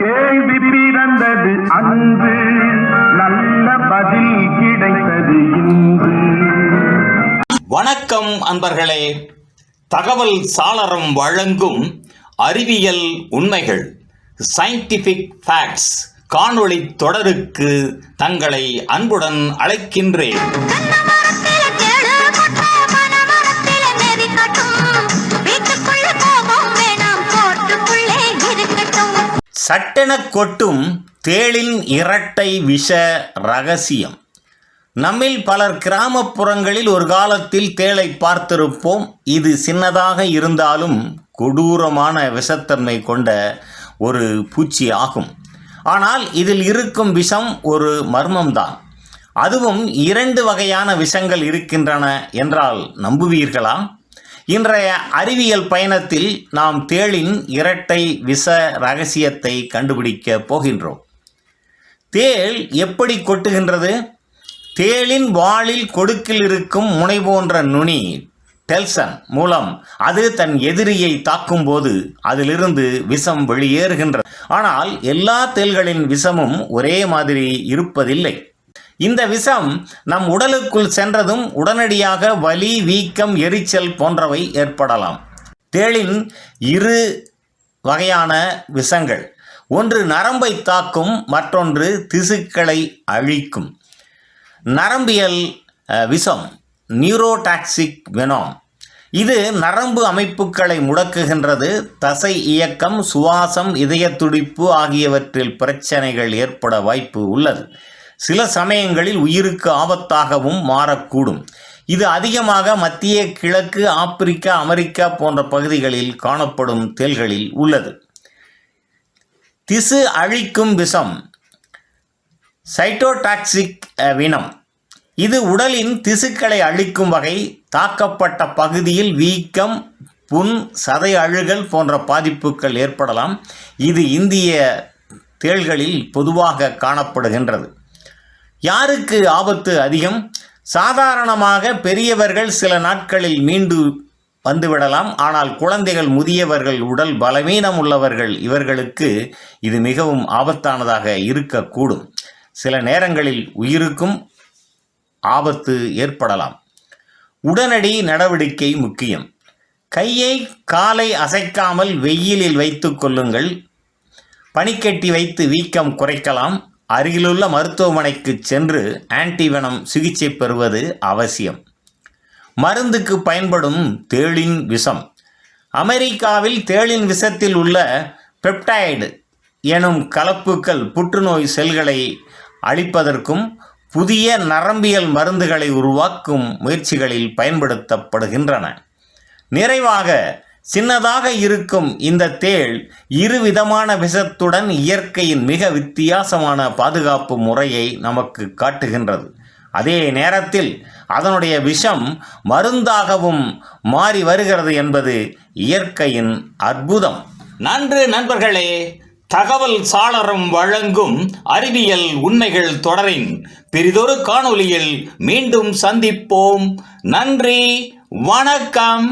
கேள்வி பிறந்தது அன்று, நல்ல பதில் கிடைத்தது இன்று. வணக்கம் அன்பர்களே. தகவல் சாளரம் வழங்கும் அறிவியல் உண்மைகள் சயின்டிபிக் ஃபேக்ட்ஸ் காணொளி தொடருக்கு தங்களை அன்புடன் அழைக்கின்றேன். சட்டென கொட்டும் தேளின் இரட்டை விஷ ரகசியம். நம்மில் பலர் கிராமப்புறங்களில் ஒரு காலத்தில் தேளை பார்த்திருப்போம். இது சின்னதாக இருந்தாலும் கொடூரமான விஷத்தன்மை கொண்ட ஒரு பூச்சி ஆகும். ஆனால் இதில் இருக்கும் விஷம் ஒரு மர்மம்தான். அதுவும் 2 வகையான விஷங்கள் இருக்கின்றன என்றால் நம்புவீர்களா? இன்றைய அறிவியல் பயணத்தில் நாம் தேளின் இரட்டை விஷ ரகசியத்தை கண்டுபிடிக்க போகின்றோம். தேள் எப்படி கொட்டுகின்றது? தேளின் வாலில் கொடுக்கில் இருக்கும் முனை போன்ற நுனி டெல்சன் மூலம் அது தன் எதிரியை தாக்கும்போது அதிலிருந்து விஷம் வெளியேறுகின்றது. ஆனால் எல்லா தேள்களின் விஷமும் ஒரே மாதிரி இருப்பதில்லை. இந்த விஷம் நம் உடலுக்குள் சென்றதும் உடனடியாக வலி, வீக்கம், எரிச்சல் போன்றவை ஏற்படலாம். தேளின் 2 வகையான விஷங்கள். ஒன்று நரம்பை தாக்கும், மற்றொன்று திசுக்களை அழிக்கும். நரம்பியல் விஷம் நியூரோடாக்சிக் வெனம். இது நரம்பு அமைப்புகளை முடக்குகின்றது. தசை இயக்கம், சுவாசம், இதய துடிப்பு ஆகியவற்றில் பிரச்சனைகள் ஏற்பட வாய்ப்பு உள்ளது. சில சமயங்களில் உயிருக்கு ஆபத்தாகவும் மாறக்கூடும். இது அதிகமாக மத்திய கிழக்கு, ஆப்பிரிக்கா, அமெரிக்கா போன்ற பகுதிகளில் காணப்படும் தேள்களில் உள்ளது. திசு அழிக்கும் விஷம் சைட்டோடாக்சிக் வெனம். இது உடலின் திசுக்களை அழிக்கும் வகை. தாக்கப்பட்ட பகுதியில் வீக்கம், புண், சதை அழுகல் போன்ற பாதிப்புகள் ஏற்படலாம். இது இந்திய தேள்களில் பொதுவாக காணப்படுகின்றது. யாருக்கு ஆபத்து அதிகம்? சாதாரணமாக பெரியவர்கள் சில நாட்களில் மீண்டு வந்துவிடலாம். ஆனால் குழந்தைகள், முதியவர்கள், உடல் பலவீனம் உள்ளவர்கள் இவர்களுக்கு இது மிகவும் ஆபத்தானதாக இருக்கக்கூடும். சில நேரங்களில் உயிருக்கும் ஆபத்து ஏற்படலாம். உடனடி நடவடிக்கை முக்கியம். கையை காலை அசைக்காமல் வெயிலில் வைத்து கொள்ளுங்கள். பனிக்கட்டி வைத்து வீக்கம் குறைக்கலாம். அருகிலுள்ள மருத்துவமனைக்கு சென்று ஆன்டிவெனம் சிகிச்சை பெறுவது அவசியம். மருந்துக்கு பயன்படும் தேளின் விஷம். அமெரிக்காவில் தேளின் விஷத்தில் உள்ள பெப்டைடு எனும் கலப்புக்கள் புற்றுநோய் செல்களை அழிப்பதற்கும் புதிய நரம்பியல் மருந்துகளை உருவாக்கும் முயற்சிகளில் பயன்படுத்தப்படுகின்றன. நிறைவாக, சின்னதாக இருக்கும் இந்த தேள் 2 விதமான விஷத்துடன் இயற்கையின் மிக வித்தியாசமான பாதுகாப்பு முறையை நமக்கு காட்டுகின்றது. அதே நேரத்தில் அதனுடைய விஷம் மருந்தாகவும் மாறி வருகிறது என்பது இயற்கையின் அற்புதம். நன்று நண்பர்களே. தகவல் சாளரம் வழங்கும் அறிவியல் உண்மைகள் தொடரின் பெரிதொரு காணொளியில் மீண்டும் சந்திப்போம். நன்றி, வணக்கம்.